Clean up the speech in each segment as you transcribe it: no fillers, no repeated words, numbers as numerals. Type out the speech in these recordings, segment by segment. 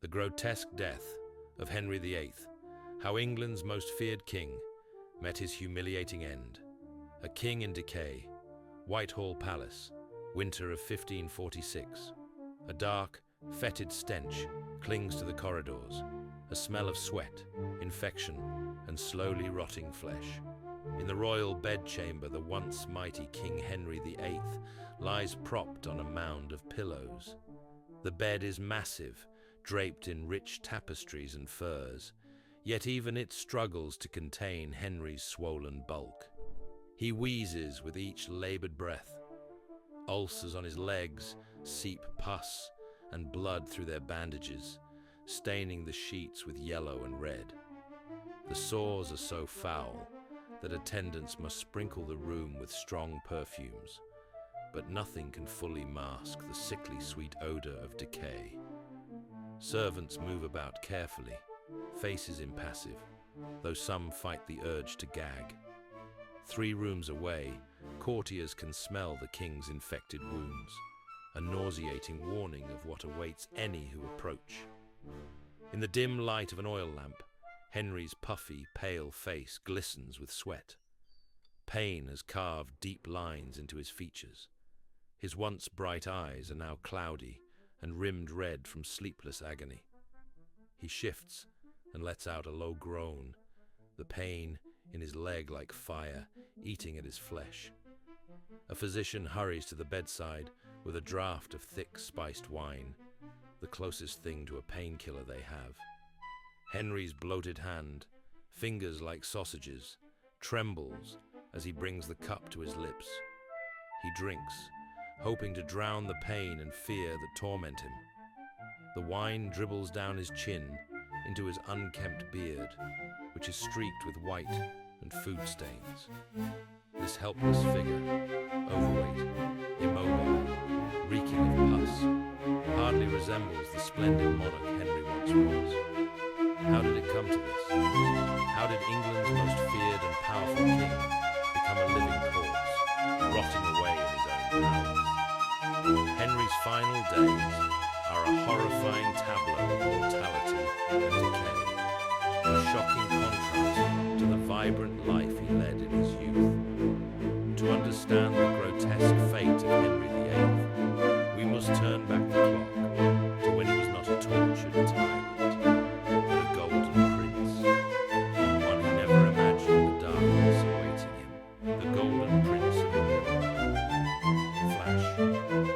The grotesque death of Henry VIII, how England's most feared king met his humiliating end. A king in decay, Whitehall Palace, winter of 1546. A dark, fetid stench clings to the corridors, a smell of sweat, infection, and slowly rotting flesh. In the royal bedchamber, the once mighty King Henry VIII lies propped on a mound of pillows. The bed is massive, draped in rich tapestries and furs, yet even it struggles to contain Henry's swollen bulk. He wheezes with each labored breath. Ulcers on his legs seep pus and blood through their bandages, staining the sheets with yellow and red. The sores are so foul that attendants must sprinkle the room with strong perfumes, but nothing can fully mask the sickly sweet odor of decay. Servants move about carefully, faces impassive, though some fight the urge to gag. 3 rooms away, courtiers can smell the king's infected wounds, a nauseating warning of what awaits any who approach. In the dim light of an oil lamp, Henry's puffy, pale face glistens with sweat. Pain has carved deep lines into his features. His once bright eyes are now cloudy and rimmed red from sleepless agony. He shifts and lets out a low groan, the pain in his leg like fire, eating at his flesh. A physician hurries to the bedside with a draught of thick, spiced wine, the closest thing to a painkiller they have. Henry's bloated hand, fingers like sausages, trembles as he brings the cup to his lips. He drinks, hoping to drown the pain and fear that torment him. The wine dribbles down his chin into his unkempt beard, which is streaked with white and food stains. This helpless figure, overweight, immobile, reeking of pus, hardly resembles the splendid monarch Henry once was. How did it come to this? How did England's most feared and powerful king become a living corpse, rotting away in his own palace? Henry's final days are a horrifying tableau of mortality and decay, a shocking contrast to the vibrant life he led in his youth. To understand the grotesque fate of Henry VIII, we must turn back the clock to when he was not a tortured tyrant, but a golden prince, one who never imagined the darkness awaiting him, the golden prince of England. Flash,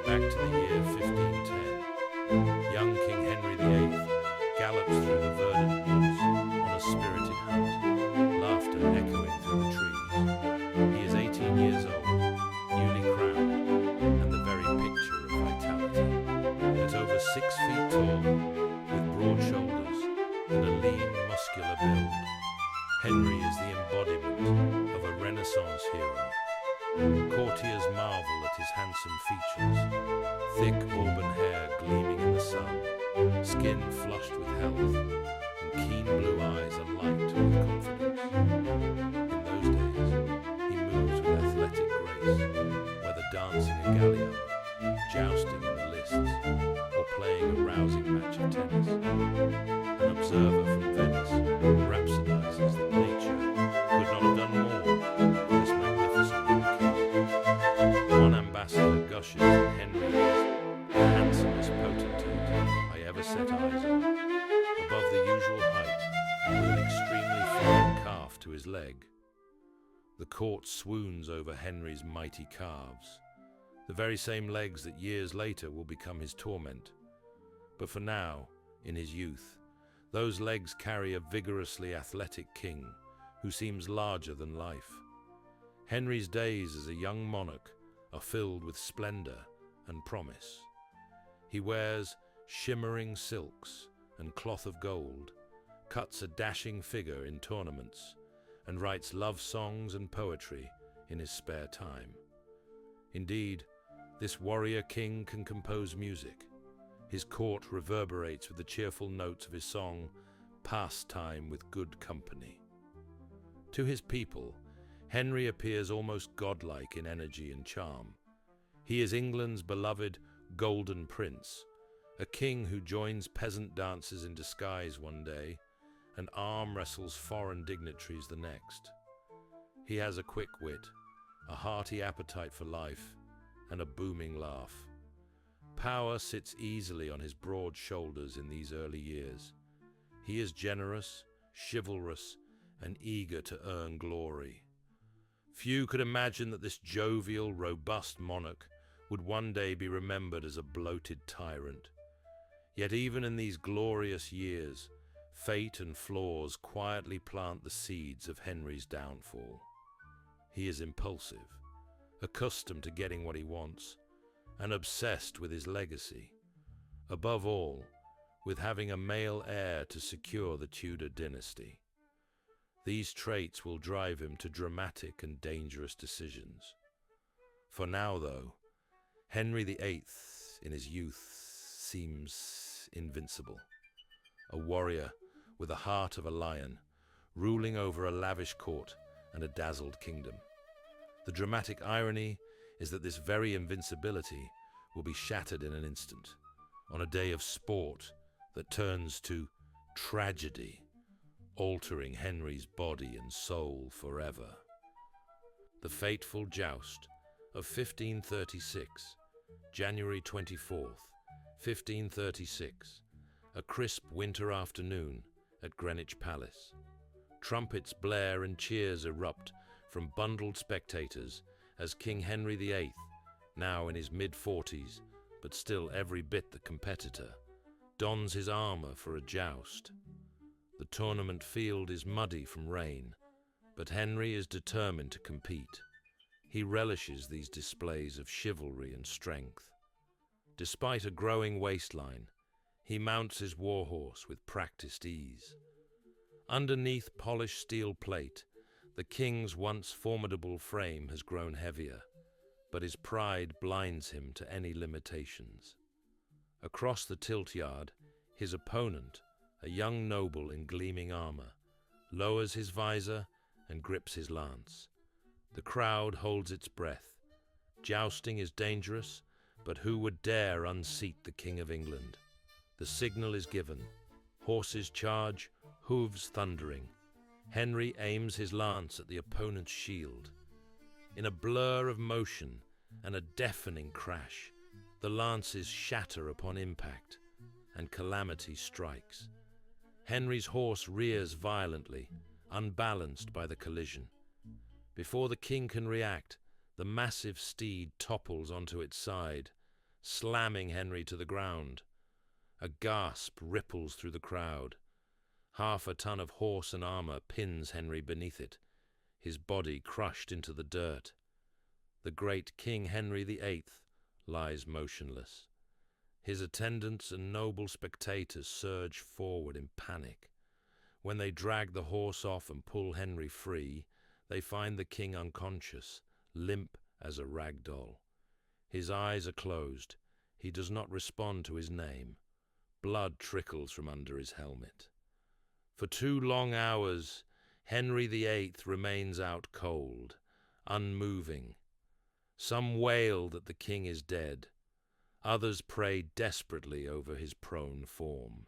back to the year 1510. Young King Henry VIII gallops through the verdant woods on a spirited hunt, laughter echoing through the trees. He is 18 years old, newly crowned, and the very picture of vitality. At over 6 feet tall, with broad shoulders and a lean, muscular build, Henry is the embodiment of a Renaissance hero. Courtiers marvel at his handsome features, thick auburn hair gleaming in the sun, skin flushed with health, and keen blue eyes alight with confidence. In those days, he moves with athletic grace, whether dancing a galliard, jousting in the lists, or playing a rousing match of tennis. An observer from Venice rhapsodizes that nature could not have done more for this magnificent young king. One ambassador gushes that Henry is the handsomest potentate I ever set eyes on, above the usual height, with an extremely fine calf to his leg. The court swoons over Henry's mighty calves, the very same legs that years later will become his torment. But for now, in his youth, those legs carry a vigorously athletic king who seems larger than life. Henry's days as a young monarch are filled with splendor and promise. He wears shimmering silks and cloth of gold, cuts a dashing figure in tournaments, and writes love songs and poetry in his spare time. Indeed, this warrior king can compose music. His court reverberates with the cheerful notes of his song, Pastime with Good Company. To his people, Henry appears almost godlike in energy and charm. He is England's beloved Golden Prince, A king who joins peasant dances in disguise one day and arm wrestles foreign dignitaries the next. He has a quick wit, a hearty appetite for life, and a booming laugh. Power sits easily on his broad shoulders in these early years. He is generous, chivalrous, and eager to earn glory. Few could imagine that this jovial, robust monarch would one day be remembered as a bloated tyrant. Yet even in these glorious years, fate and flaws quietly plant the seeds of Henry's downfall. He is impulsive, accustomed to getting what he wants, and obsessed with his legacy. Above all, with having a male heir to secure the Tudor dynasty. These traits will drive him to dramatic and dangerous decisions. For now, though, Henry VIII in his youth seems invincible. A warrior with the heart of a lion, ruling over a lavish court and a dazzled kingdom. The dramatic irony is that this very invincibility will be shattered in an instant, on a day of sport that turns to tragedy, altering Henry's body and soul forever. The fateful joust of 1536, January 24th, 1536, a crisp winter afternoon at Greenwich Palace. Trumpets blare and cheers erupt from bundled spectators as King Henry VIII, now in his mid-40s, but still every bit the competitor, dons his armor for a joust. The tournament field is muddy from rain, but Henry is determined to compete. He relishes these displays of chivalry and strength. Despite a growing waistline, he mounts his warhorse with practiced ease. Underneath polished steel plate, the king's once formidable frame has grown heavier, but his pride blinds him to any limitations. Across the tilt yard, his opponent, a young noble in gleaming armor, lowers his visor and grips his lance. The crowd holds its breath. Jousting is dangerous, but who would dare unseat the King of England? The signal is given. Horses charge, hooves thundering. Henry aims his lance at the opponent's shield. In a blur of motion and a deafening crash, the lances shatter upon impact, and calamity strikes. Henry's horse rears violently, unbalanced by the collision. Before the king can react, the massive steed topples onto its side, slamming Henry to the ground. A gasp ripples through the crowd. Half a ton of horse and armor pins Henry beneath it, his body crushed into the dirt. The great King Henry VIII lies motionless. His attendants and noble spectators surge forward in panic. When they drag the horse off and pull Henry free, they find the king unconscious, limp as a rag doll. His eyes are closed. He does not respond to his name. Blood trickles from under his helmet. For 2 long hours, Henry VIII remains out cold, unmoving. Some wail that the king is dead. Others pray desperately over his prone form.